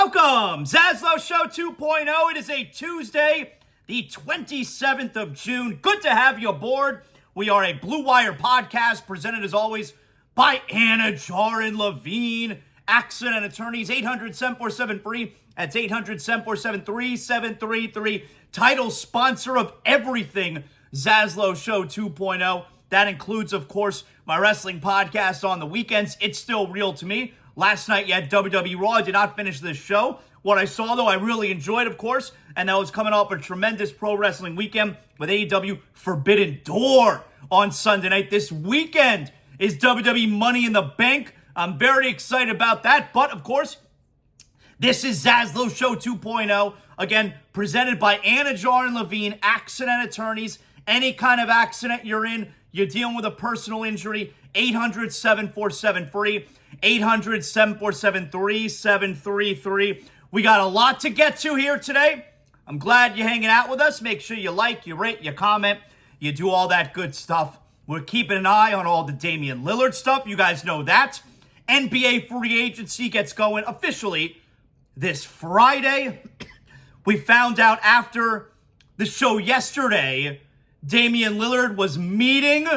Welcome, ZASLOW Show 2.0. It is a Tuesday, the 27th of June. Good to have you aboard. We are a Blue Wire podcast presented as always by Anidjar and Levine, Accident Attorneys, 800-747-FREE. That's 800-747-3733. Title sponsor of everything ZASLOW Show 2.0. That includes, of course, my wrestling podcast on the weekends. It's still real to me. Last night, you had WWE Raw. I did not finish this show. What I saw, though, I really enjoyed, of course, and that was coming off a tremendous pro wrestling weekend with AEW Forbidden Door on Sunday night. This weekend is WWE Money in the Bank. I'm very excited about that, but, of course, this is ZASLOW Show 2.0, again, presented by Anidjar and Levine, Accident Attorneys. Any kind of accident you're in, you're dealing with a personal injury, 800-747-FREE, 800-747-3733. We got a lot to get to here today. I'm glad you're hanging out with us. Make sure you like, you rate, you comment, you do all that good stuff. We're keeping an eye on all the Damian Lillard stuff. You guys know that. NBA free agency gets going officially this Friday. We found out after the show yesterday, Damian Lillard was meeting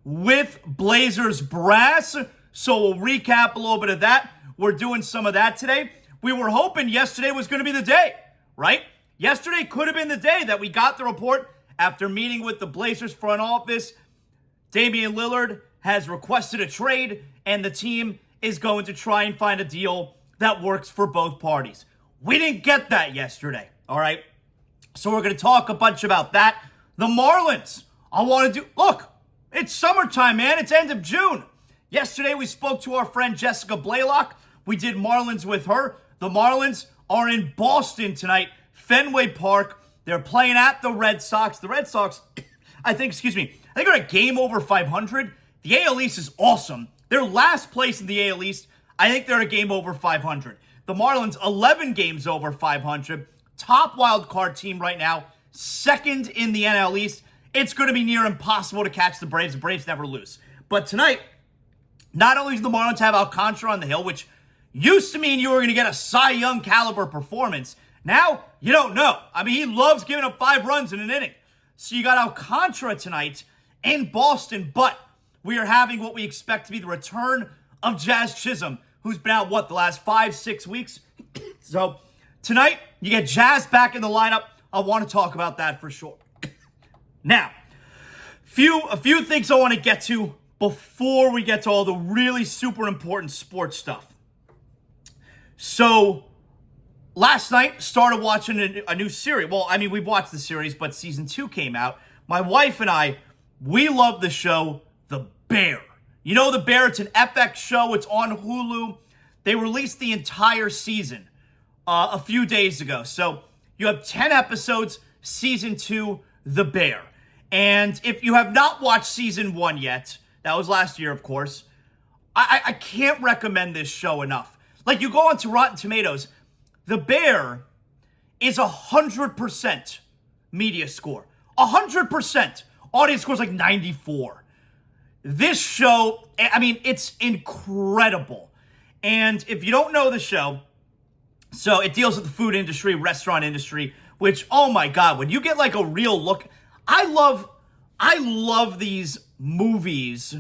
with Blazers brass. So we'll recap a little bit of that. We're doing some of that today. We were hoping yesterday was going to be the day, right? Yesterday could have been the day that we got the report after meeting with the Blazers front office. Damian Lillard has requested a trade, and the team is going to try and find a deal that works for both parties. We didn't get that yesterday, all right? So we're going to talk a bunch about that. The Marlins, look, it's summertime, man. It's end of June. Yesterday, we spoke to our friend Jessica Blaylock. We did Marlins with her. The Marlins are in Boston tonight, Fenway Park. They're playing at the Red Sox. The Red Sox, I think they're a game over 500. The AL East is awesome. They're last place in the AL East. I think they're a game over 500. The Marlins, 11 games over 500. Top wild card team right now. Second in the NL East. It's going to be near impossible to catch the Braves. The Braves never lose. But tonight, not only do the Marlins have Alcantara on the hill, which used to mean you were going to get a Cy Young caliber performance. Now, you don't know. I mean, he loves giving up 5 runs in an inning. So you got Alcantara tonight in Boston, but we are having what we expect to be the return of Jazz Chisholm, who's been out, the last 5-6 weeks? So tonight, you get Jazz back in the lineup. I want to talk about that for sure. Now, a few things I want to get to before we get to all the really super important sports stuff. So, last night, started watching a new series. Well, I mean, we've watched the series, but season 2 came out. My wife and I, we love the show, The Bear. You know The Bear? It's an FX show. It's on Hulu. They released the entire season a few days ago. So, you have 10 episodes, season 2, The Bear. And if you have not watched season 1 yet, that was last year, of course, I can't recommend this show enough. Like, you go on to Rotten Tomatoes, The Bear is 100% media score. 100%. Audience score is like 94. This show, I mean, it's incredible. And if you don't know the show, so it deals with the food industry, restaurant industry, which, oh my God, when you get like a real look, I love these movies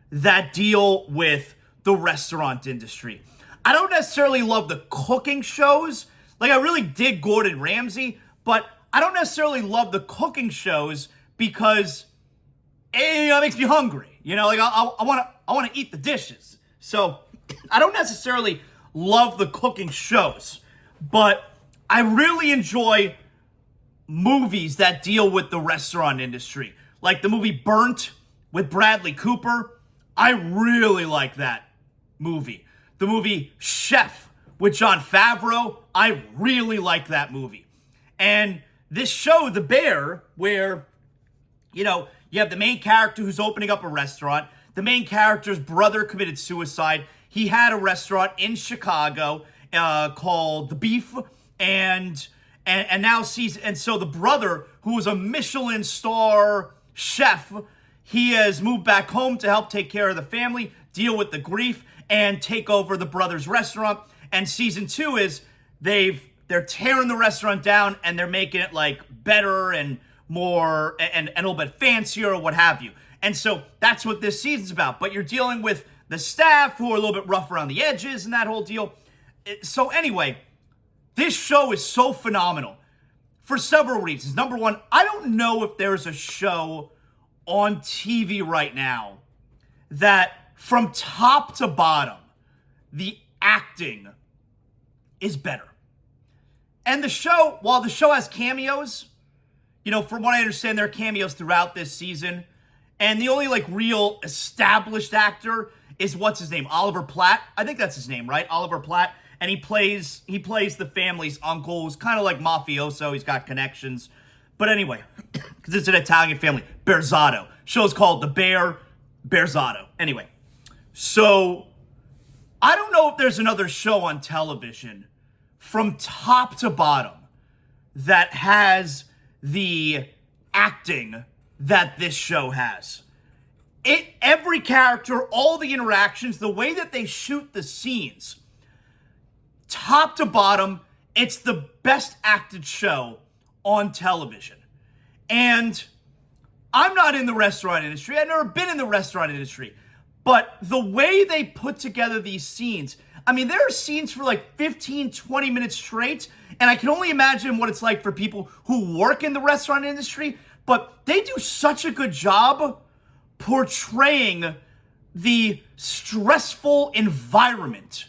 that deal with the restaurant industry. I don't necessarily love the cooking shows. Like, I really dig Gordon Ramsay, but I don't necessarily love the cooking shows because it makes me hungry. You know, like I want to eat the dishes. So I don't necessarily love the cooking shows, but I really enjoy movies that deal with the restaurant industry. Like the movie Brunt with Bradley Cooper. I really like that movie. The movie Chef with Jon Favreau. I really like that movie. And this show, The Bear, where, you know, you have the main character who's opening up a restaurant. The main character's brother committed suicide. He had a restaurant in Chicago called The Beef, and now so the brother, who was a Michelin star chef, he has moved back home to help take care of the family, deal with the grief, and take over the brother's restaurant. And season 2 is they're tearing the restaurant down and they're making it like better and more and a little bit fancier or what have you. And so that's what this season's about. But you're dealing with the staff who are a little bit rough around the edges and that whole deal. So anyway, this show is so phenomenal for several reasons. Number one, I don't know if there's a show on TV right now that from top to bottom, the acting is better. And the show, while the show has cameos, from what I understand, there are cameos throughout this season. And the only real established actor is what's his name? Oliver Platt. I think that's his name, right? Oliver Platt. And he plays the family's uncle, who's kind of like mafioso. He's got connections. But anyway, because it's an Italian family. Berzotto. Show's called The Bear Berzotto. Anyway, so I don't know if there's another show on television from top to bottom that has the acting that this show has. Every character, all the interactions, the way that they shoot the scenes, top to bottom, it's the best acted show on television. And I'm not in the restaurant industry. I've never been in the restaurant industry. But the way they put together these scenes, there are scenes for 15, 20 minutes straight. And I can only imagine what it's like for people who work in the restaurant industry. But they do such a good job portraying the stressful environment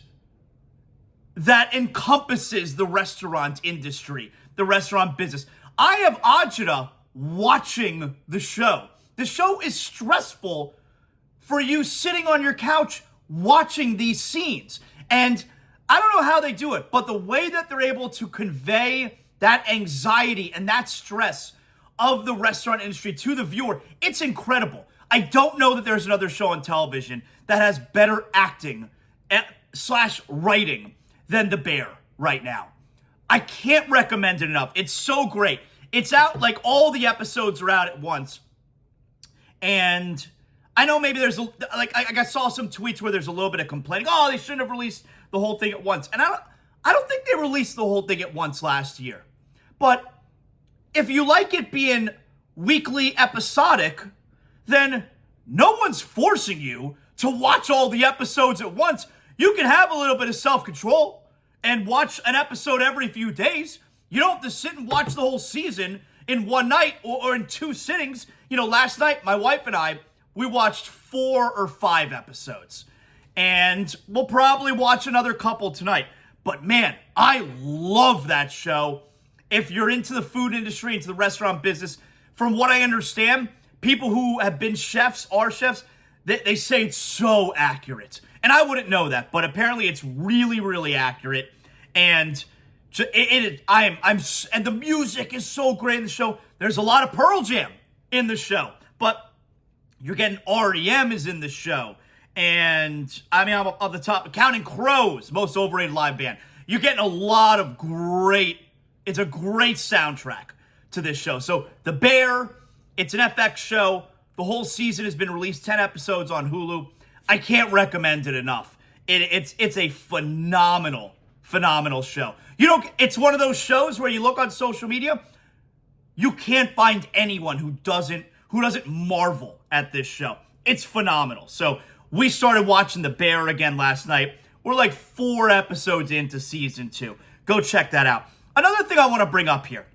that encompasses the restaurant industry, the restaurant business. I have Ajita watching the show. The show is stressful for you sitting on your couch watching these scenes. And I don't know how they do it, but the way that they're able to convey that anxiety and that stress of the restaurant industry to the viewer, it's incredible. I don't know that there's another show on television that has better acting / writing than The Bear right now. I can't recommend it enough. It's so great. It's out, all the episodes are out at once. And I know maybe there's, I saw some tweets where there's a little bit of complaining. Oh, they shouldn't have released the whole thing at once. And I don't think they released the whole thing at once last year. But if you like it being weekly episodic, then no one's forcing you to watch all the episodes at once. You can have a little bit of self-control and watch an episode every few days. You don't have to sit and watch the whole season in one night or in two sittings. Last night, my wife and I, we watched 4 or 5 episodes. And we'll probably watch another couple tonight. But man, I love that show. If you're into the food industry, into the restaurant business, from what I understand, people who have been chefs, are chefs, they say it's so accurate. And I wouldn't know that, but apparently it's really, really accurate. And and the music is so great in the show. There's a lot of Pearl Jam in the show, but you're getting REM is in the show. And I'm off the top, Counting Crows, most overrated live band. You're getting a lot of it's a great soundtrack to this show. So The Bear, it's an FX show. The whole season has been released, 10 episodes on Hulu. I can't recommend it enough. It's a phenomenal show. It's one of those shows where you look on social media, you can't find anyone who doesn't marvel at this show. It's phenomenal. So we started watching The Bear again last night. We're 4 episodes into season 2. Go check that out. Another thing I want to bring up here.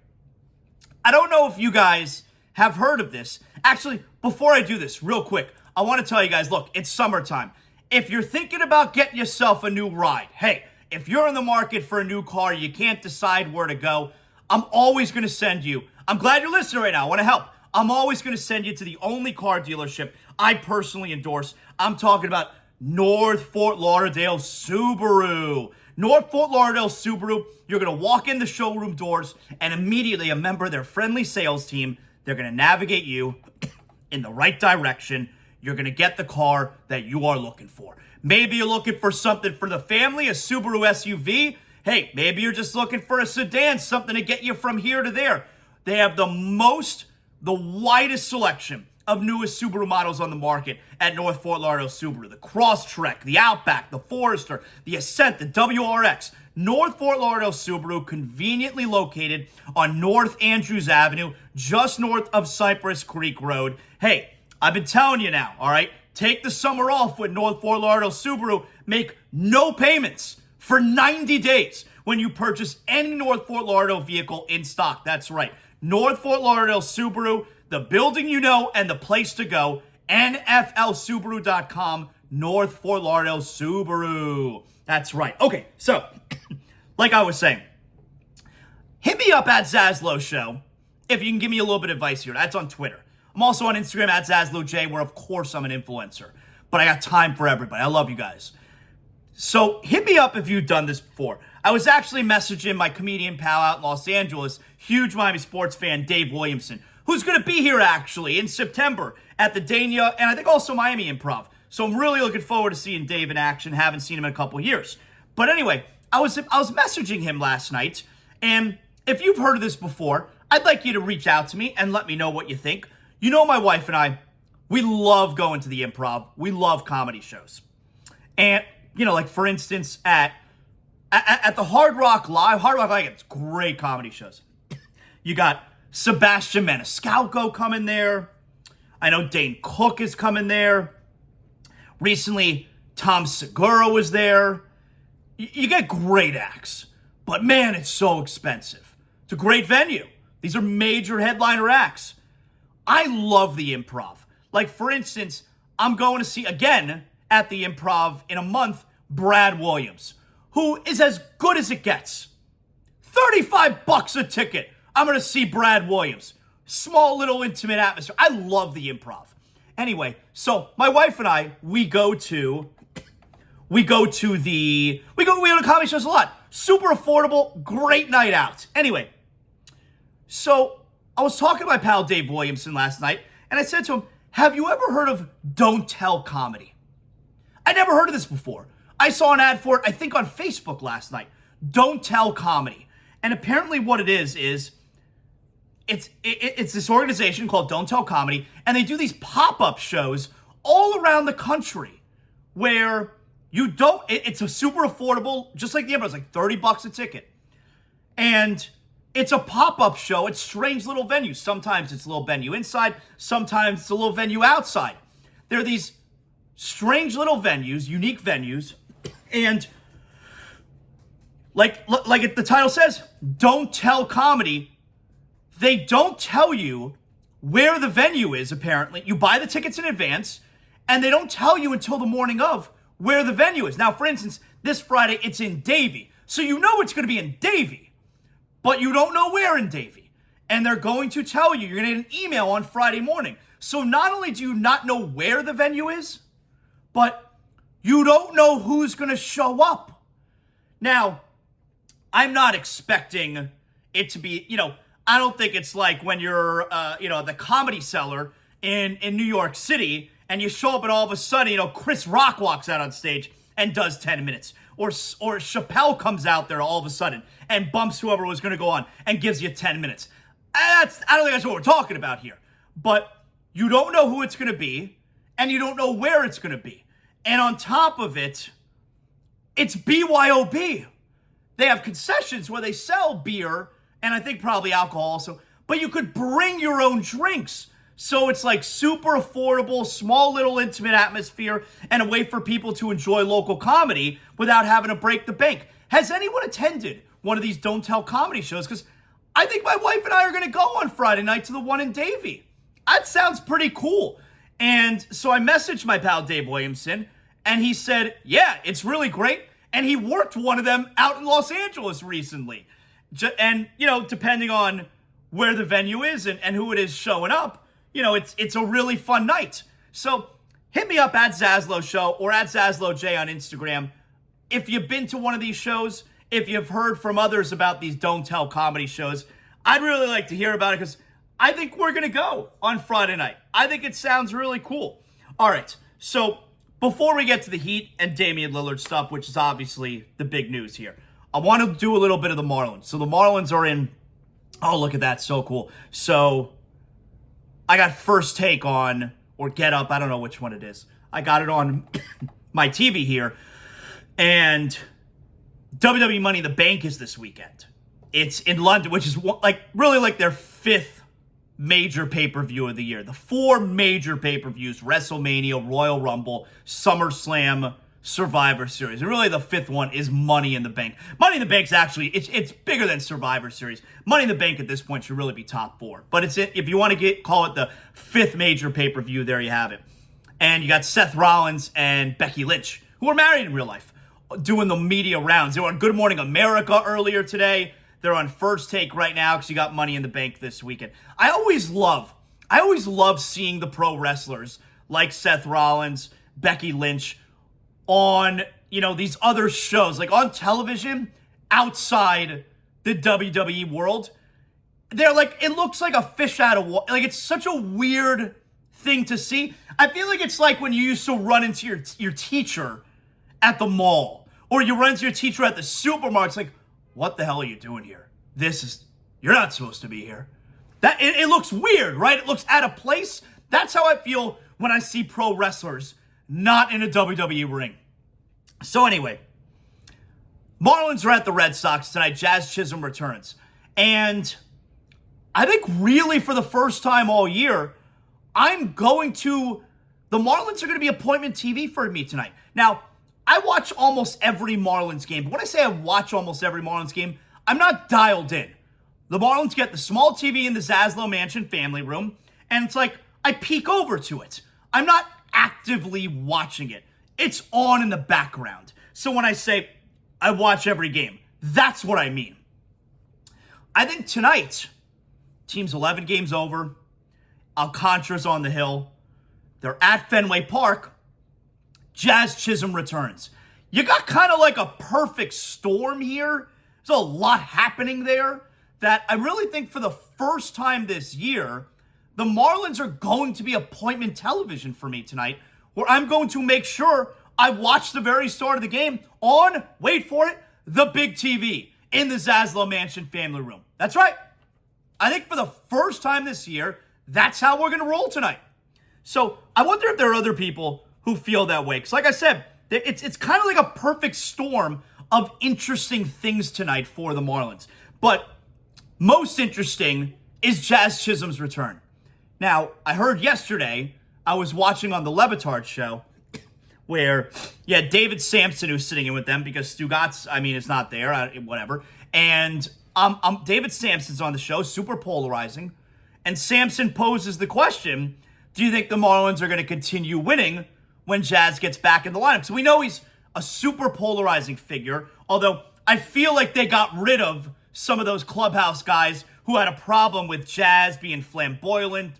I don't know if you guys have heard of this. Actually, before I do this, real quick, I want to tell you guys, look, it's summertime. If you're thinking about getting yourself a new ride, hey, if you're in the market for a new car, you can't decide where to go, I'm always going to send you. I'm glad you're listening right now. I want to help. I'm always going to send you to the only car dealership I personally endorse. I'm talking about North Fort Lauderdale Subaru. North Fort Lauderdale Subaru, you're going to walk in the showroom doors and immediately a member of their friendly sales team, they're going to navigate you in the right direction. You're going to get the car that you are looking for. Maybe you're looking for something for the family, a Subaru SUV. Hey, maybe you're just looking for a sedan, something to get you from here to there. They have the widest selection of newest Subaru models on the market at North Fort Lauderdale Subaru. The Crosstrek, the Outback, the Forester, the Ascent, the WRX. North Fort Lauderdale Subaru, conveniently located on North Andrews Avenue, just north of Cypress Creek Road. Hey, I've been telling you now, all right? Take the summer off with North Fort Lauderdale Subaru. Make no payments for 90 days when you purchase any North Fort Lauderdale vehicle in stock. That's right. North Fort Lauderdale Subaru, the building you know and the place to go. NFLSubaru.com, North Fort Lauderdale Subaru. That's right. Okay, so, like I was saying, hit me up at ZASLOW Show if you can give me a little bit of advice here. That's on Twitter. I'm also on Instagram at ZASLOWJ, where, of course, I'm an influencer. But I got time for everybody. I love you guys. So hit me up if you've done this before. I was actually messaging my comedian pal out in Los Angeles, huge Miami sports fan, Dave Williamson, who's going to be here, actually, in September at the Dania and I think also Miami Improv. So I'm really looking forward to seeing Dave in action. Haven't seen him in a couple of years. But anyway, I was messaging him last night, and if you've heard of this before, I'd like you to reach out to me and let me know what you think. You know, my wife and I, we love going to the Improv. We love comedy shows. And, you know, like, for instance, at the Hard Rock Live, it's great comedy shows. You got Sebastian Maniscalco coming there. I know Dane Cook is coming there. Recently, Tom Segura was there. You get great acts. But, man, it's so expensive. It's a great venue. These are major headliner acts. I love the Improv. Like, for instance, I'm going to see, again, at the Improv in a month, Brad Williams, who is as good as it gets. $35 a ticket. I'm going to see Brad Williams. Small, little, intimate atmosphere. I love the Improv. Anyway, so my wife and I, we go to comedy shows a lot. Super affordable, great night out. Anyway, so I was talking to my pal Dave Williamson last night, and I said to him, have you ever heard of Don't Tell Comedy? I never heard of this before. I saw an ad for it, I think, on Facebook last night. Don't Tell Comedy. And apparently what it is it's this organization called Don't Tell Comedy, and they do these pop-up shows all around the country where it's a super affordable, just like the Emperor, it's like $30 a ticket. And it's a pop-up show. It's strange little venues. Sometimes it's a little venue inside. Sometimes it's a little venue outside. There are these strange little venues, unique venues, and like the title says, Don't Tell Comedy. They don't tell you where the venue is, apparently. You buy the tickets in advance, and they don't tell you until the morning of where the venue is. Now, for instance, this Friday, it's in Davie. So you know it's going to be in Davie. But you don't know where in Davie. And they're going to tell you. You're going to get an email on Friday morning. So not only do you not know where the venue is, but you don't know who's going to show up. Now, I'm not expecting it to be, I don't think it's like when you're, the Comedy Cellar in New York City and you show up and all of a sudden, Chris Rock walks out on stage and does 10 minutes. Or Chappelle comes out there all of a sudden and bumps whoever was going to go on and gives you 10 minutes. I don't think that's what we're talking about here. But you don't know who it's going to be, and you don't know where it's going to be. And on top of it, it's BYOB. They have concessions where they sell beer, and I think probably alcohol also, but you could bring your own drinks. So it's like super affordable, small little intimate atmosphere, and a way for people to enjoy local comedy without having to break the bank. Has anyone attended one of these Don't Tell Comedy shows? Because I think my wife and I are going to go on Friday night to the one in Davie. That sounds pretty cool. And so I messaged my pal Dave Williamson, and he said, yeah, it's really great. And he worked one of them out in Los Angeles recently. And, depending on where the venue is and who it is showing up, it's a really fun night. So hit me up at ZASLOW Show or at ZASLOWJ on Instagram. If you've been to one of these shows, if you've heard from others about these Don't Tell Comedy shows, I'd really like to hear about it because I think we're going to go on Friday night. I think it sounds really cool. All right, so before we get to the Heat and Damian Lillard stuff, which is obviously the big news here, I want to do a little bit of the Marlins. So the Marlins are in, oh, look at that, so cool. So I got First Take on, or Get Up, I don't know which one it is. I got it on my TV here. And WWE Money in the Bank is this weekend. It's in London, which is really like their fifth major pay-per-view of the year. The four major pay-per-views: WrestleMania, Royal Rumble, SummerSlam, Survivor Series. And really the fifth one is Money in the Bank. Money in the Bank's actually, it's bigger than Survivor Series. Money in the Bank at this point should really be top four. But if you want to call it the fifth major pay-per-view, there you have it. And you got Seth Rollins and Becky Lynch, who are married in real life, doing the media rounds. They were on Good Morning America earlier today. They're on First Take right now because you got Money in the Bank this weekend. I always love seeing the pro wrestlers like Seth Rollins, Becky Lynch on, these other shows, like on television outside the WWE world. They're like, it looks like a fish out of water. Like, it's such a weird thing to see. I feel like it's like when you used to run into your teacher at the mall, or you run into your teacher at the supermarket. It's like, what the hell are you doing here? You're not supposed to be here. It looks weird, right? It looks out of place. That's how I feel when I see pro wrestlers not in a WWE ring. So anyway, Marlins are at the Red Sox tonight. Jazz Chisholm returns. And I think really for the first time all year, the Marlins are going to be appointment TV for me tonight. Now, I watch almost every Marlins game. But when I say I watch almost every Marlins game, I'm not dialed in. The Marlins get the small TV in the ZASLOW Mansion family room, and it's like I peek over to it. I'm not actively watching it. It's on in the background. So when I say I watch every game, that's what I mean. I think tonight, team's 11 games over. Alcantara's on the hill. They're at Fenway Park. Jazz Chisholm returns. You got kind of like a perfect storm here. There's a lot happening there that I really think for the first time this year, the Marlins are going to be appointment television for me tonight, where I'm going to make sure I watch the very start of the game on, wait for it, the big TV in the ZASLOW Mansion family room. That's right. I think for the first time this year, that's how we're going to roll tonight. So I wonder if there are other people who feel that way. Because like I said, it's kind of like a perfect storm of interesting things tonight for the Marlins. But most interesting is Jazz Chisholm's return. Now, I heard yesterday, I was watching on the Levitard show, where, David Sampson, who's sitting in with them, because Stugatz, is not there, whatever. And David Sampson's on the show, super polarizing. And Sampson poses the question, do you think the Marlins are going to continue winning when Jazz gets back in the lineup? So we know he's a super polarizing figure, although I feel like they got rid of some of those clubhouse guys who had a problem with Jazz being flamboyant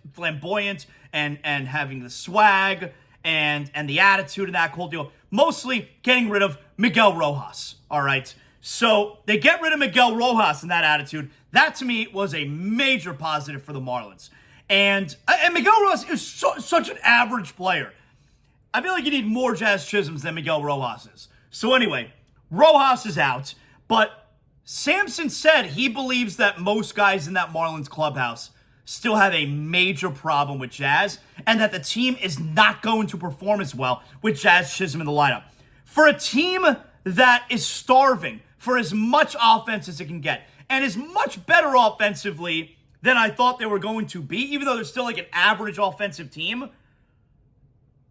and having the swag and the attitude and that whole deal. Mostly getting rid of Miguel Rojas, all right? So they get rid of Miguel Rojas and that attitude. That, to me, was a major positive for the Marlins. And Miguel Rojas is such an average player. I feel like you need more Jazz Chisholms than Miguel Rojas is. So anyway, Rojas is out, but Sampson said he believes that most guys in that Marlins clubhouse still have a major problem with Jazz, and that the team is not going to perform as well with Jazz Chisholm in the lineup. For a team that is starving for as much offense as it can get, and is much better offensively than I thought they were going to be, even though they're still like an average offensive team,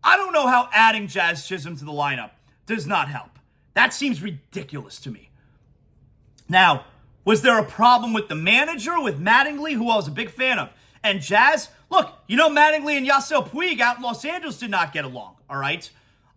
I don't know how adding Jazz Chisholm to the lineup does not help. That seems ridiculous to me. Now, was there a problem with the manager, with Mattingly, who I was a big fan of? And Jazz, look, Mattingly and Yasiel Puig out in Los Angeles did not get along, all right?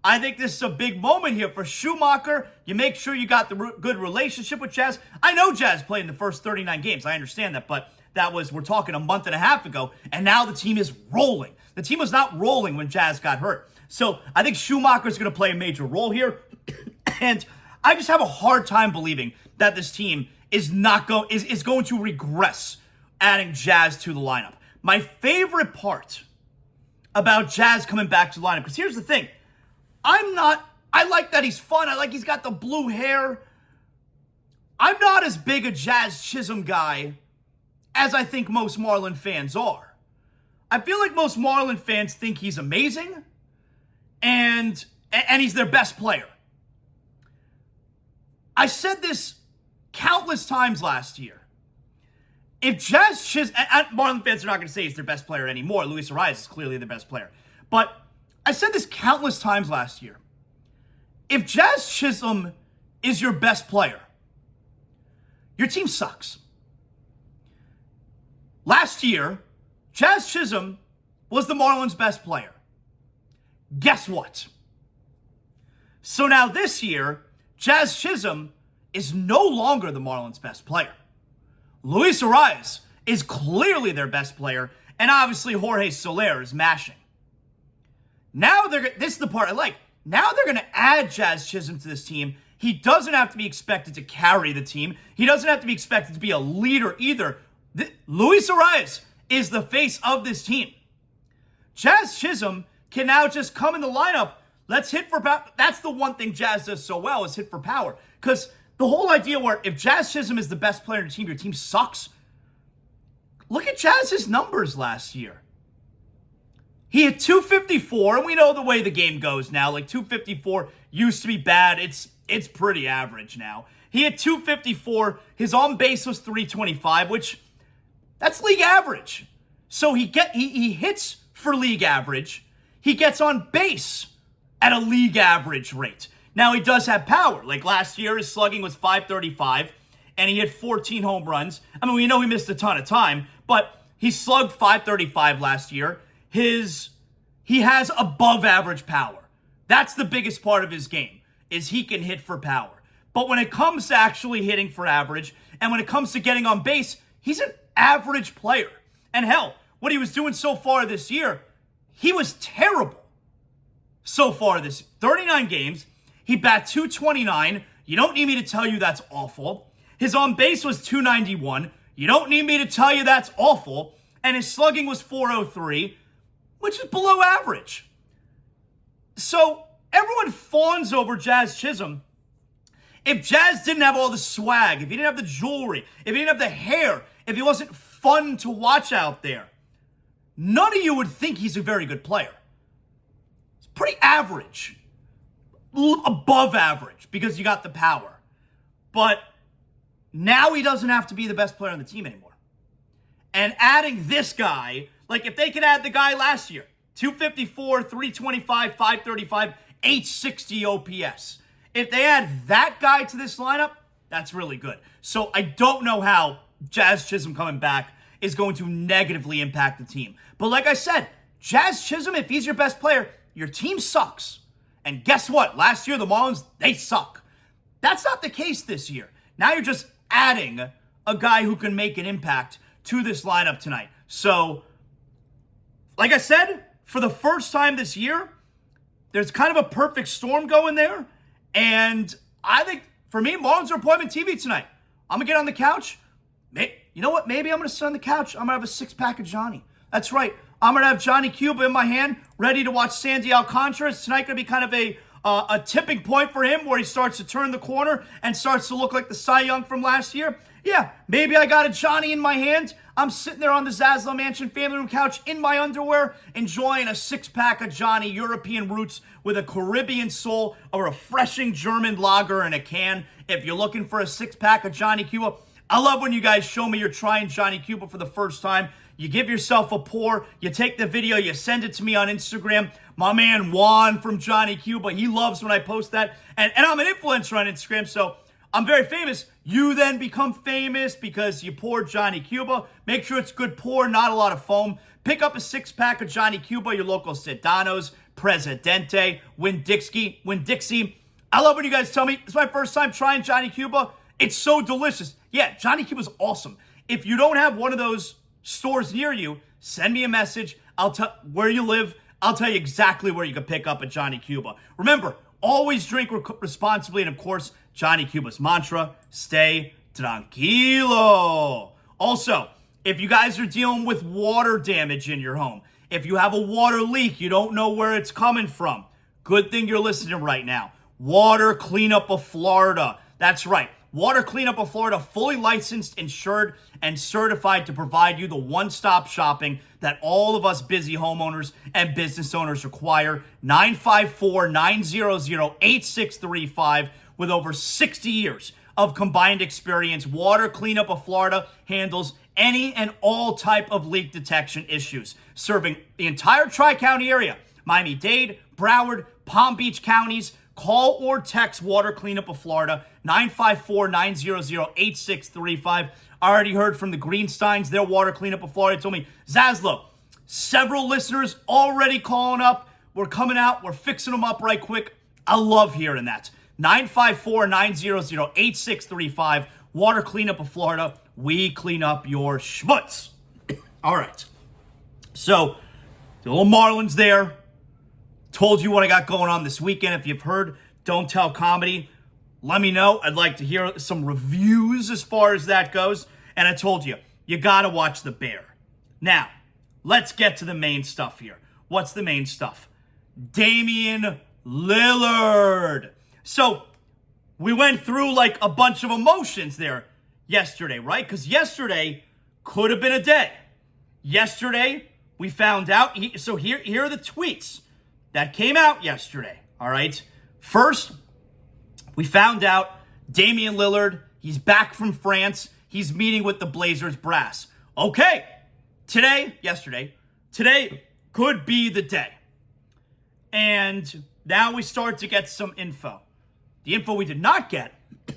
I think this is a big moment here for Schumacher. You make sure you got the good relationship with Jazz. I know Jazz played in the first 39 games. I understand that, but we're talking a month and a half ago, and now the team is rolling. The team was not rolling when Jazz got hurt. So I think Schumacher's going to play a major role here. And I just have a hard time believing that this team is going to regress adding Jazz to the lineup. My favorite part about Jazz coming back to the lineup, because here's the thing. I like that he's fun. I like he's got the blue hair. I'm not as big a Jazz Chisholm guy as I think most Marlin fans are. I feel like most Marlin fans think he's amazing and he's their best player. I said this countless times last year. If Jazz Chisholm, Marlin fans are not going to say he's their best player anymore. Luis Arias is clearly the best player. But I said this countless times last year. If Jazz Chisholm is your best player, your team sucks. Last year, Jazz Chisholm was the Marlins' best player. Guess what? So now this year, Jazz Chisholm is no longer the Marlins' best player. Luis Arias is clearly their best player, and obviously Jorge Soler is mashing. Now this is the part I like. Now they're going to add Jazz Chisholm to this team. He doesn't have to be expected to carry the team. He doesn't have to be expected to be a leader either. Luis Arias is the face of this team. Jazz Chisholm can now just come in the lineup. Let's hit for power. That's the one thing Jazz does so well, is hit for power. Because the whole idea where if Jazz Chisholm is the best player in your team sucks. Look at Jazz's numbers last year. He had 254, and we know the way the game goes now. Like 254 used to be bad. It's pretty average now. He had 254. His on base was 325, which that's league average. So he hits for league average. He gets on base at a league average rate. Now he does have power. Like last year, his slugging was 535, and he had 14 home runs. I mean, we know he missed a ton of time, but he slugged 535 last year. He has above average power. That's the biggest part of his game, is he can hit for power. But when it comes to actually hitting for average, and when it comes to getting on base, he's an average player. And hell, what he was doing so far this year, he was terrible. So far this 39 games, he bat 229. You don't need me to tell you that's awful. His on base was 291. You don't need me to tell you that's awful. And his slugging was 403, which is below average. So everyone fawns over Jazz Chisholm. If Jazz didn't have all the swag, if he didn't have the jewelry, if he didn't have the hair, if he wasn't fun to watch out there, none of you would think he's a very good player. He's pretty average. Above average, because you got the power. But now he doesn't have to be the best player on the team anymore. And adding this guy, like if they could add the guy last year, 254, 325, 535, 860 OPS. If they add that guy to this lineup, that's really good. So I don't know how Jazz Chisholm coming back is going to negatively impact the team. But like I said, Jazz Chisholm, if he's your best player, your team sucks. And guess what? Last year, the Marlins, they suck. That's not the case this year. Now you're just adding a guy who can make an impact to this lineup tonight. So, like I said, for the first time this year, there's kind of a perfect storm going there. And I think, for me, Marlins are appointment TV tonight. I'm going to get on the couch. You know what? Maybe I'm going to sit on the couch. I'm going to have a six-pack of Johnny. That's right. I'm going to have Johnny Cuba in my hand, ready to watch Sandy Alcantara. It's tonight going to be kind of a tipping point for him where he starts to turn the corner and starts to look like the Cy Young from last year. Yeah, maybe I got a Johnny in my hand. I'm sitting there on the ZASLOW Mansion family room couch in my underwear, enjoying a six-pack of Johnny, European roots with a Caribbean soul, a refreshing German lager in a can. If you're looking for a six-pack of Johnny Cuba, I love when you guys show me you're trying Johnny Cuba for the first time. You give yourself a pour, you take the video, you send it to me on Instagram. My man Juan from Johnny Cuba, he loves when I post that. And I'm an influencer on Instagram, so I'm very famous. You then become famous because you pour Johnny Cuba. Make sure it's good pour, not a lot of foam. Pick up a six-pack of Johnny Cuba, your local Sedano's, Presidente, Winn-Dixie. I love when you guys tell me, it's my first time trying Johnny Cuba. It's so delicious. Yeah, Johnny Cuba's awesome. If you don't have one of those stores near you, send me a message. I'll tell where you live. I'll tell you exactly where you can pick up a Johnny Cuba. Remember, always drink responsibly. And of course, Johnny Cuba's mantra, stay tranquilo. Also, if you guys are dealing with water damage in your home, if you have a water leak, you don't know where it's coming from, good thing you're listening right now. Water Cleanup of Florida. That's right. Water Cleanup of Florida, fully licensed, insured, and certified to provide you the one-stop shopping that all of us busy homeowners and business owners require. 954-900-8635 with over 60 years of combined experience. Water Cleanup of Florida handles any and all type of leak detection issues, serving the entire Tri-County area, Miami-Dade, Broward, Palm Beach counties. Call or text Water Cleanup of Florida, 954-900-8635. I already heard from the Greensteins, their Water Cleanup of Florida told me, Zaslow, several listeners already calling up. We're coming out. We're fixing them up right quick. I love hearing that. 954-900-8635. Water Cleanup of Florida. We clean up your schmutz. All right. So, the little Marlins there. Told you what I got going on this weekend. If you've heard Don't Tell Comedy, let me know. I'd like to hear some reviews as far as that goes. And I told you, you got to watch The Bear. Now, let's get to the main stuff here. What's the main stuff? Damian Lillard. So, we went through like a bunch of emotions there yesterday, right? Because yesterday could have been a day. Yesterday, we found out. So here are the tweets that came out yesterday, all right? First, we found out Damian Lillard, he's back from France. He's meeting with the Blazers brass. Okay, today could be the day. And now we start to get some info. The info we did not get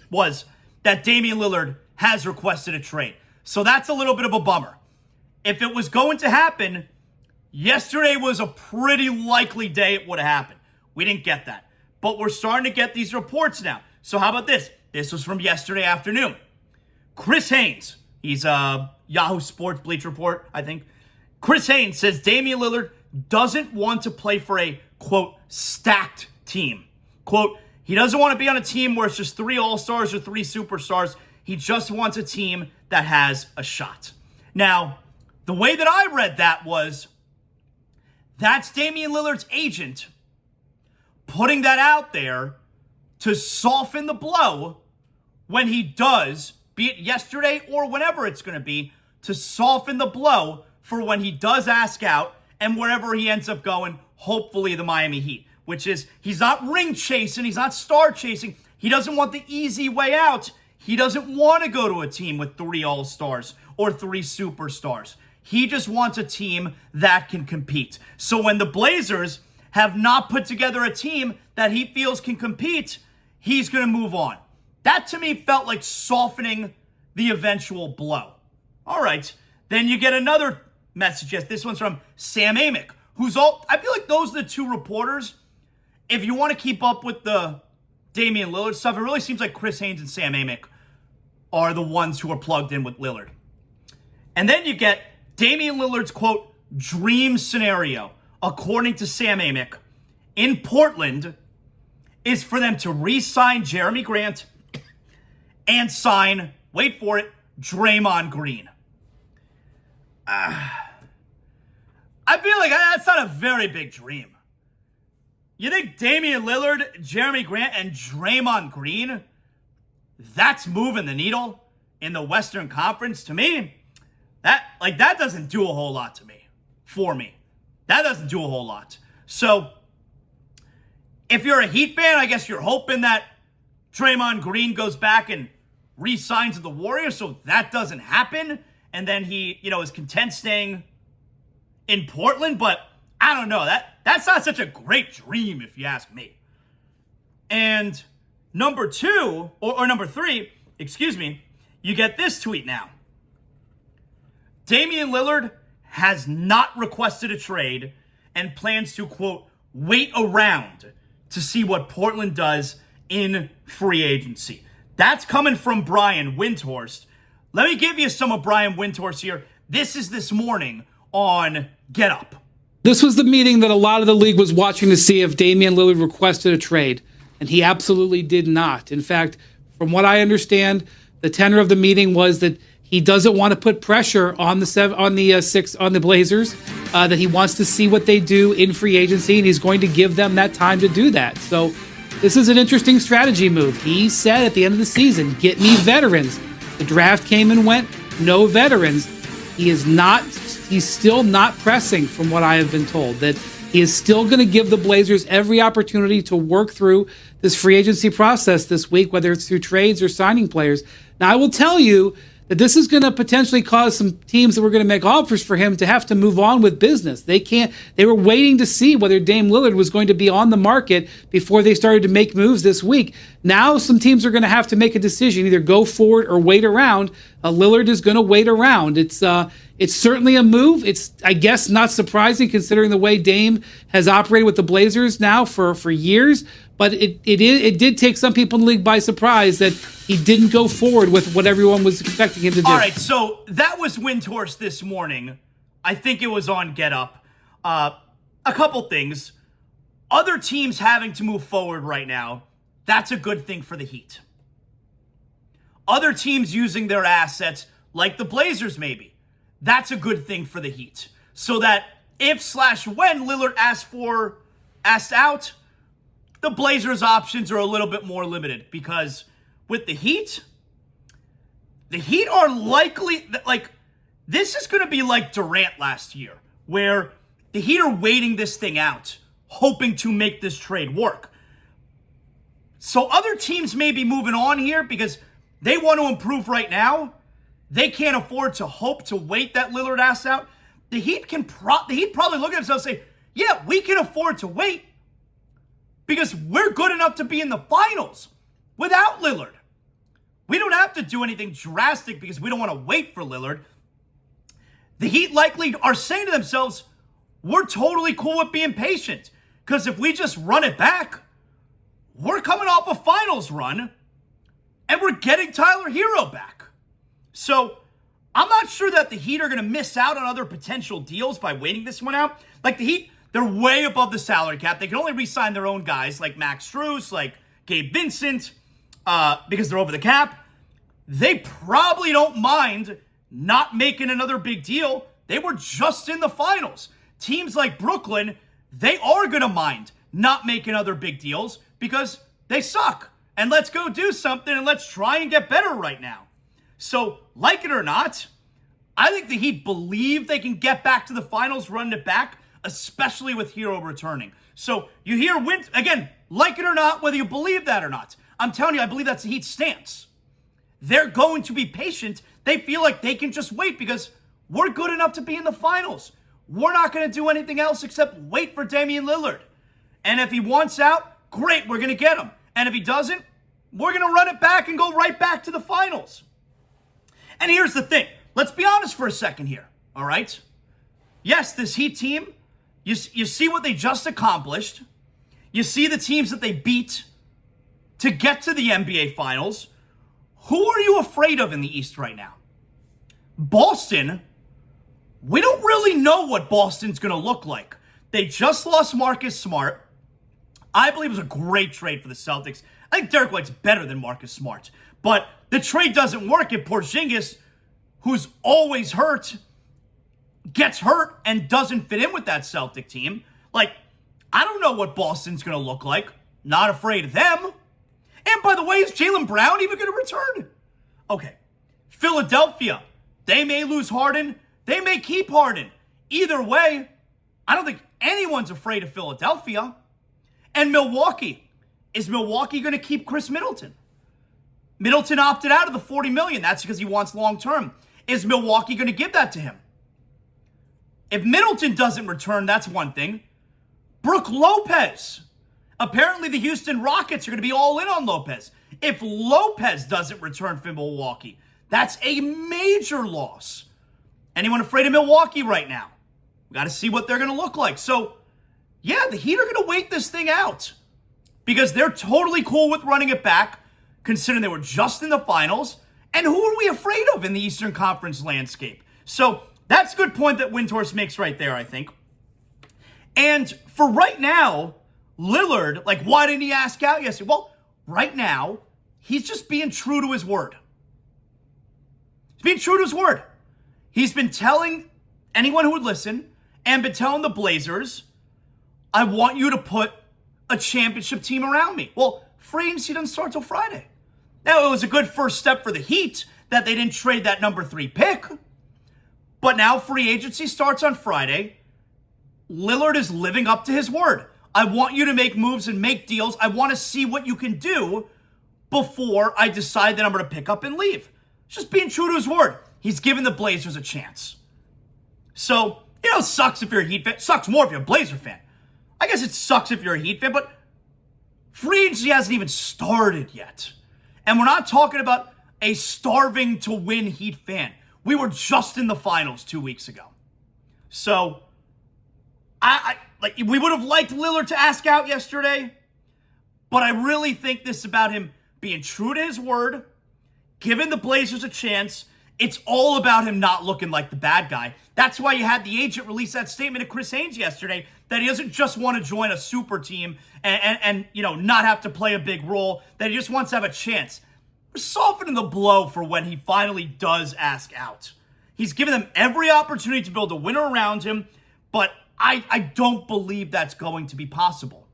was that Damian Lillard has requested a trade. So that's a little bit of a bummer. If it was going to happen, yesterday was a pretty likely day it would have happened. We didn't get that. But we're starting to get these reports now. So how about this? This was from yesterday afternoon. Chris Haynes, he's Yahoo Sports Bleach Report, I think. Chris Haynes says Damian Lillard doesn't want to play for a, quote, stacked team. Quote, he doesn't want to be on a team where it's just 3 all-stars or 3 superstars. He just wants a team that has a shot. Now, the way that I read that was, that's Damian Lillard's agent putting that out there to soften the blow when he does, be it yesterday or whenever it's going to be, to soften the blow for when he does ask out and wherever he ends up going, hopefully the Miami Heat, which is he's not ring chasing, he's not star chasing. He doesn't want the easy way out. He doesn't want to go to a team with 3 all-stars or 3 superstars. He just wants a team that can compete. So when the Blazers have not put together a team that he feels can compete, he's going to move on. That to me felt like softening the eventual blow. All right. Then you get another message. Yes, this one's from Sam Amick, I feel like those are the 2 reporters. If you want to keep up with the Damian Lillard stuff, it really seems like Chris Haynes and Sam Amick are the ones who are plugged in with Lillard. And then you get Damian Lillard's, quote, dream scenario, according to Sam Amick, in Portland, is for them to re-sign Jeremy Grant and sign, wait for it, Draymond Green. I feel like that's not a very big dream. You think Damian Lillard, Jeremy Grant, and Draymond Green, that's moving the needle in the Western Conference? To me, that doesn't do a whole lot for me. That doesn't do a whole lot. So, if you're a Heat fan, I guess you're hoping that Draymond Green goes back and re-signs with the Warriors, so that doesn't happen. And then he, is content staying in Portland. But I don't know. That's not such a great dream, if you ask me. And number 3, you get this tweet now. Damian Lillard has not requested a trade and plans to, quote, wait around to see what Portland does in free agency. That's coming from Brian Windhorst. Let me give you some of Brian Windhorst here. This is this morning on Get Up. This was the meeting that a lot of the league was watching to see if Damian Lillard requested a trade, and he absolutely did not. In fact, from what I understand, the tenor of the meeting was that he doesn't want to put pressure on the Blazers, that he wants to see what they do in free agency, and he's going to give them that time to do that. So this is an interesting strategy move. He said at the end of the season, get me veterans. The draft came and went, no veterans. He's still not pressing, from what I have been told, that he is still going to give the Blazers every opportunity to work through this free agency process this week, whether it's through trades or signing players. Now, I will tell you that this is going to potentially cause some teams that were going to make offers for him to have to move on with business. They were waiting to see whether Dame Lillard was going to be on the market before they started to make moves this week. Now some teams are going to have to make a decision, either go forward or wait around. Lillard is going to wait around. It's certainly a move. It's, I guess, not surprising considering the way Dame has operated with the Blazers now for years. But it did take some people in the league by surprise that he didn't go forward with what everyone was expecting him to do. All right, so that was Windhorse this morning. I think it was on Get Up. A couple things. Other teams having to move forward right now, that's a good thing for the Heat. Other teams using their assets, like the Blazers maybe, that's a good thing for the Heat. So that if/when Lillard asked out, the Blazers' options are a little bit more limited, because with the Heat are likely, like, this is going to be like Durant last year, where the Heat are waiting this thing out, hoping to make this trade work. So other teams may be moving on here because they want to improve right now. They can't afford to hope to wait that Lillard asks out. The Heat probably look at themselves and say, yeah, we can afford to wait, because we're good enough to be in the finals without Lillard. We don't have to do anything drastic because we don't want to wait for Lillard. The Heat likely are saying to themselves, we're totally cool with being patient, because if we just run it back, we're coming off a finals run and we're getting Tyler Hero back. So I'm not sure that the Heat are going to miss out on other potential deals by waiting this one out. Like the Heat, they're way above the salary cap. They can only re-sign their own guys like Max Strus, like Gabe Vincent, because they're over the cap. They probably don't mind not making another big deal. They were just in the finals. Teams like Brooklyn, they are going to mind not making other big deals because they suck. And let's go do something and let's try and get better right now. So, like it or not, I think the Heat believe they can get back to the finals, run it back, especially with Hero returning. So you hear again, like it or not, whether you believe that or not, I'm telling you, I believe that's the Heat's stance. They're going to be patient. They feel like they can just wait because we're good enough to be in the finals. We're not going to do anything else except wait for Damian Lillard. And if he wants out, great, we're going to get him. And if he doesn't, we're going to run it back and go right back to the finals. And here's the thing. Let's be honest for a second here, all right? Yes, this Heat team, you see what they just accomplished. You see the teams that they beat to get to the NBA Finals. Who are you afraid of in the East right now? Boston, we don't really know what Boston's going to look like. They just lost Marcus Smart. I believe it was a great trade for the Celtics. I think Derek White's better than Marcus Smart. But the trade doesn't work if Porzingis, who's always hurt, gets hurt and doesn't fit in with that Celtic team. Like, I don't know what Boston's going to look like. Not afraid of them. And by the way, is Jaylen Brown even going to return? Okay. Philadelphia, they may lose Harden. They may keep Harden. Either way, I don't think anyone's afraid of Philadelphia. And Milwaukee, is Milwaukee going to keep Chris Middleton? Middleton opted out of the $40 million. That's because he wants long-term. Is Milwaukee going to give that to him? If Middleton doesn't return, that's one thing. Brook Lopez. Apparently the Houston Rockets are going to be all in on Lopez. If Lopez doesn't return for Milwaukee, that's a major loss. Anyone afraid of Milwaukee right now? We got to see what they're going to look like. So, yeah, the Heat are going to wait this thing out because they're totally cool with running it back, considering they were just in the finals. And who are we afraid of in the Eastern Conference landscape? So that's a good point that Windhorse makes right there, I think. And for right now, Lillard, like, why didn't he ask out yesterday? Well, right now, he's just being true to his word. He's being true to his word. He's been telling anyone who would listen and been telling the Blazers, I want you to put a championship team around me. Well, free agency doesn't start till Friday. Now, it was a good first step for the Heat that they didn't trade that number 3 pick. But now free agency starts on Friday. Lillard is living up to his word. I want you to make moves and make deals. I want to see what you can do before I decide that I'm going to pick up and leave. Just being true to his word. He's giving the Blazers a chance. So, it sucks if you're a Heat fan. Sucks more if you're a Blazer fan. I guess it sucks if you're a Heat fan, but free agency hasn't even started yet. And we're not talking about a starving to win Heat fan. We were just in the finals 2 weeks ago. So, we would have liked Lillard to ask out yesterday, but I really think this is about him being true to his word, giving the Blazers a chance. It's all about him not looking like the bad guy. That's why you had the agent release that statement to Chris Haynes yesterday that he doesn't just want to join a super team and not have to play a big role, that he just wants to have a chance. We're softening the blow for when he finally does ask out. He's given them every opportunity to build a winner around him, but I don't believe that's going to be possible.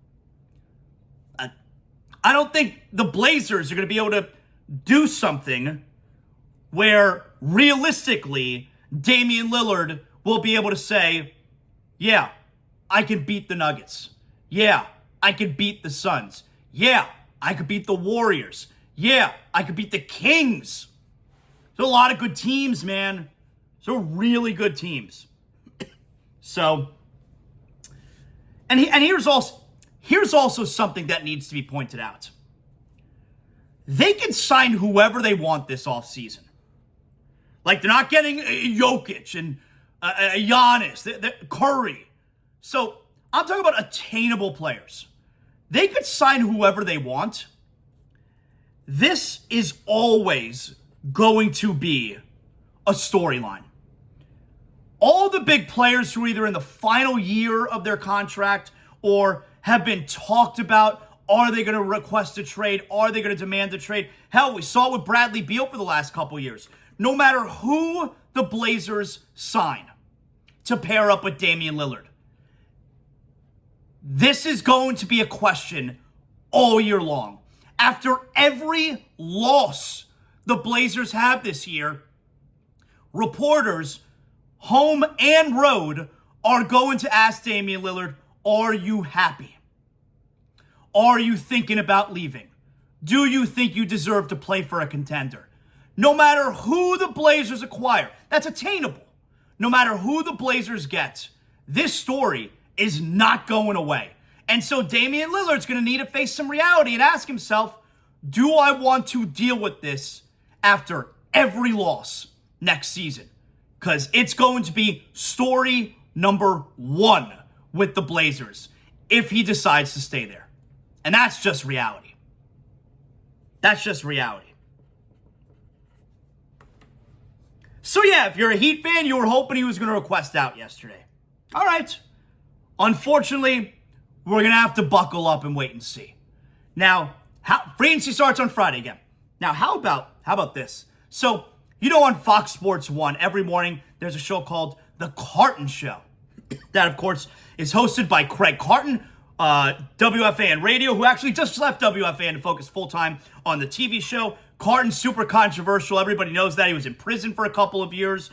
I don't think the Blazers are going to be able to do something where realistically Damian Lillard will be able to say, yeah, I can beat the Nuggets. Yeah, I can beat the Suns. Yeah, I could beat the Warriors. Yeah, I could beat the Kings. There's a lot of good teams, man. They're really good teams. So, and here's also something that needs to be pointed out. They can sign whoever they want this offseason. Like, they're not getting Jokic and Giannis, Curry. So, I'm talking about attainable players. They could sign whoever they want. This is always going to be a storyline. All the big players who are either in the final year of their contract or have been talked about, are they going to request a trade? Are they going to demand a trade? Hell, we saw it with Bradley Beal for the last couple years. No matter who the Blazers sign to pair up with Damian Lillard, this is going to be a question all year long. After every loss the Blazers have this year, reporters, home and road, are going to ask Damian Lillard, are you happy? Are you thinking about leaving? Do you think you deserve to play for a contender? No matter who the Blazers acquire, that's attainable. No matter who the Blazers get, this story is not going away. And so Damian Lillard's going to need to face some reality and ask himself, do I want to deal with this after every loss next season? Because it's going to be story number 1 with the Blazers if he decides to stay there. And that's just reality. That's just reality. So yeah, if you're a Heat fan, you were hoping he was going to request out yesterday. All right. Unfortunately, we're going to have to buckle up and wait and see. Now, free agency starts on Friday again. Now, how about this? So, on Fox Sports 1, every morning, there's a show called The Carton Show. That, of course, is hosted by Craig Carton, WFAN Radio, who actually just left WFAN to focus full-time on the TV show. Carton's super controversial. Everybody knows that. He was in prison for a couple of years.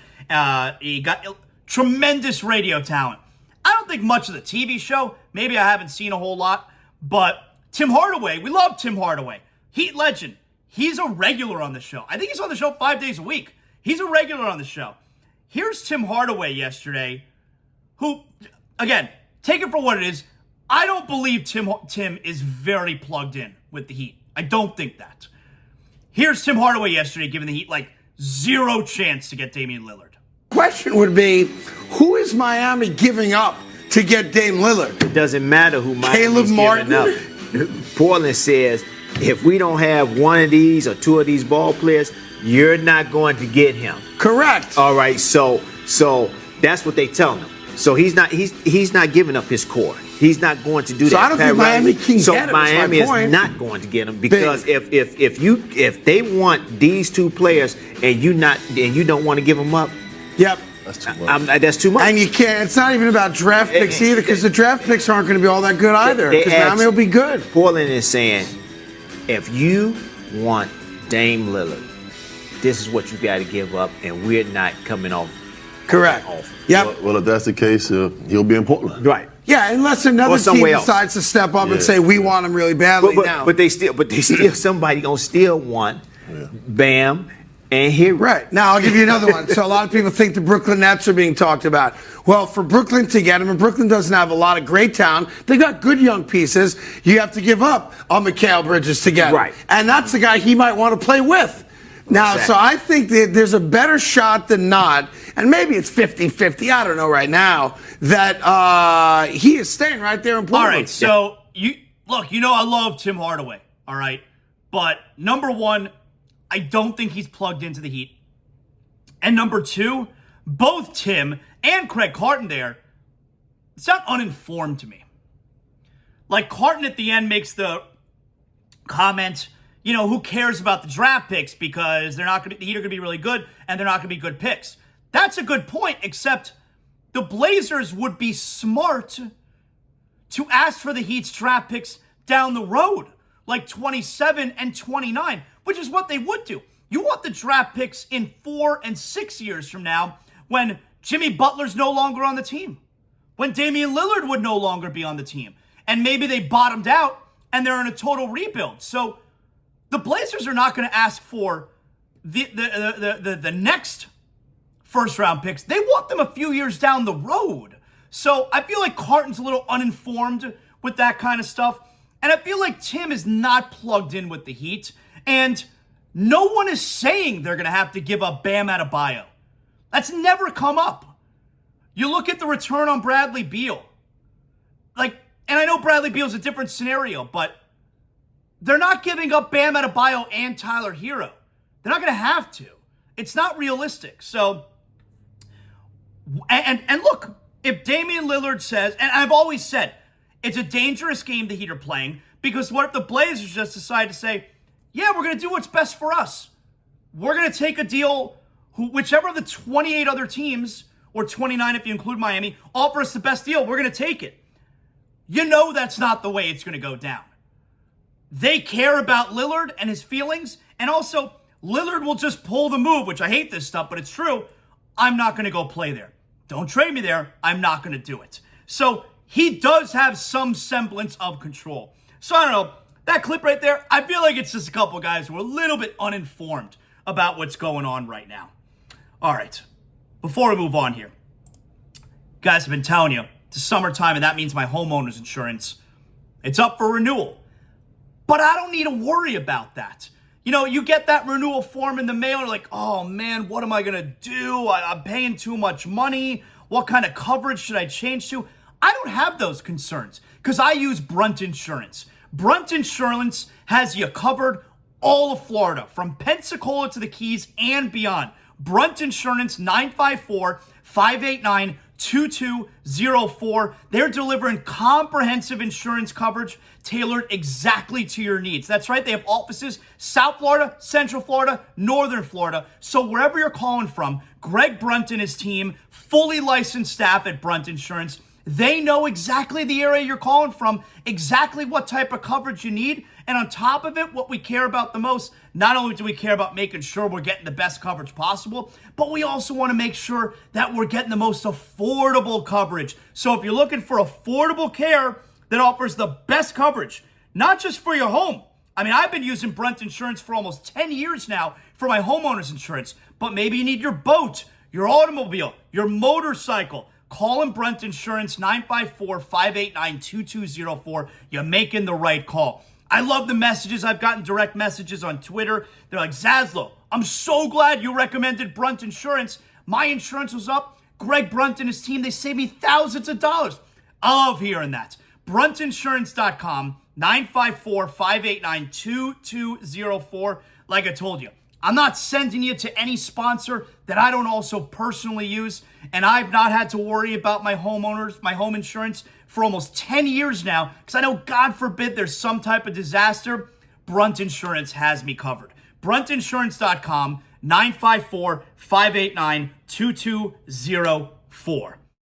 He got tremendous radio talent. I don't think much of the TV show. Maybe I haven't seen a whole lot. But Tim Hardaway, we love Tim Hardaway. Heat legend. He's a regular on the show. I think he's on the show 5 days a week. He's a regular on the show. Here's Tim Hardaway yesterday, who, again, take it for what it is. I don't believe Tim is very plugged in with the Heat. I don't think that. Here's Tim Hardaway yesterday giving the Heat zero chance to get Damian Lillard. Question would be, who is Miami giving up to get Dame Lillard? It doesn't matter who Miami's giving up. Portland says, if we don't have one of these or two of these ball players, you're not going to get him. Correct. All right, so that's what they tell him. So he's not giving up his core. He's not going to do that. So I don't think Miami can get him. So Miami is not going to get him because if they want these two players and you don't want to give them up, yep, That's too much. That's too much. And you can't. It's not even about draft picks either, because the draft picks aren't going to be all that good either. Because Miami will be good. Portland is saying, if you want Dame Lillard, this is what you got to give up, and we're not coming off. Correct. Yep. Well, if that's the case, he'll be in Portland. Right. Yeah, unless another team decides to step up and say we want him really badly now. But they still somebody gonna still want Bam and Hero. Right. Now I'll give you another one. So a lot of people think the Brooklyn Nets are being talked about. Well, for Brooklyn to get him, and Brooklyn doesn't have a lot of great talent. They got good young pieces. You have to give up on Mikal Bridges to get him. Right. And that's the guy he might want to play with. Now, so I think that there's a better shot than not, and maybe it's 50-50, I don't know right now, that he is staying right there in Portland. All right, so I love Tim Hardaway, all right? But number one, I don't think he's plugged into the Heat. And number two, both Tim and Craig Carton there, it's not uninformed to me. Like, Carton at the end makes the comment, who cares about the draft picks because the Heat are going to be really good and they're not going to be good picks. That's a good point, except the Blazers would be smart to ask for the Heat's draft picks down the road, like 27 and 29, which is what they would do. You want the draft picks in 4 and 6 years from now when Jimmy Butler's no longer on the team, when Damian Lillard would no longer be on the team, and maybe they bottomed out and they're in a total rebuild. So the Blazers are not going to ask for the next first-round picks. They want them a few years down the road. So I feel like Carton's a little uninformed with that kind of stuff. And I feel like Tim is not plugged in with the Heat. And no one is saying they're going to have to give up Bam Adebayo. That's never come up. You look at the return on Bradley Beal. And I know Bradley Beal's a different scenario, but they're not giving up Bam Adebayo and Tyler Hero. They're not going to have to. It's not realistic. So, and look, if Damian Lillard says, and I've always said, it's a dangerous game the Heat are playing, because what if the Blazers just decide to say, yeah, we're going to do what's best for us. We're going to take a deal, whichever of the 28 other teams, or 29 if you include Miami, offer us the best deal, we're going to take it. That's not the way it's going to go down. They care about Lillard and his feelings, and also Lillard will just pull the move, which I hate this stuff, but it's true. I'm not going to go play there. Don't trade me there. I'm not going to do it. So he does have some semblance of control. So I don't know. That clip right there, I feel like it's just a couple guys who are a little bit uninformed about what's going on right now. All right. Before we move on here, guys have been telling you, it's summertime, and that means my homeowner's insurance, it's up for renewal. But I don't need to worry about that. You get that renewal form in the mail, and you're like, oh man, what am I going to do? I'm paying too much money. What kind of coverage should I change to? I don't have those concerns because I use Brunt Insurance. Brunt Insurance has you covered all of Florida, from Pensacola to the Keys and beyond. Brunt Insurance, 954-589-2204. They're delivering comprehensive insurance coverage tailored exactly to your needs. That's right. They have offices South Florida, Central Florida, Northern Florida. So wherever you're calling from, Greg Brunt and his team, fully licensed staff at Brunt Insurance, they know exactly the area you're calling from, exactly what type of coverage you need. And on top of it, what we care about the most, not only do we care about making sure we're getting the best coverage possible, but we also want to make sure that we're getting the most affordable coverage. So if you're looking for affordable care that offers the best coverage, not just for your home. I mean, I've been using Brunt Insurance for almost 10 years now for my homeowner's insurance, but maybe you need your boat, your automobile, your motorcycle. Call them Brunt Insurance, 954-589-2204. You're making the right call. I love the messages. I've gotten direct messages on Twitter. They're like, Zaslow, I'm so glad you recommended Brunt Insurance. My insurance was up. Greg Brunt and his team, they saved me thousands of dollars. I love hearing that. BruntInsurance.com, 954-589-2204. Like I told you, I'm not sending you to any sponsor that I don't also personally use, and I've not had to worry about my home insurance for almost 10 years now, because I know, God forbid, there's some type of disaster. Brunt Insurance has me covered. BruntInsurance.com, 954-589-2204.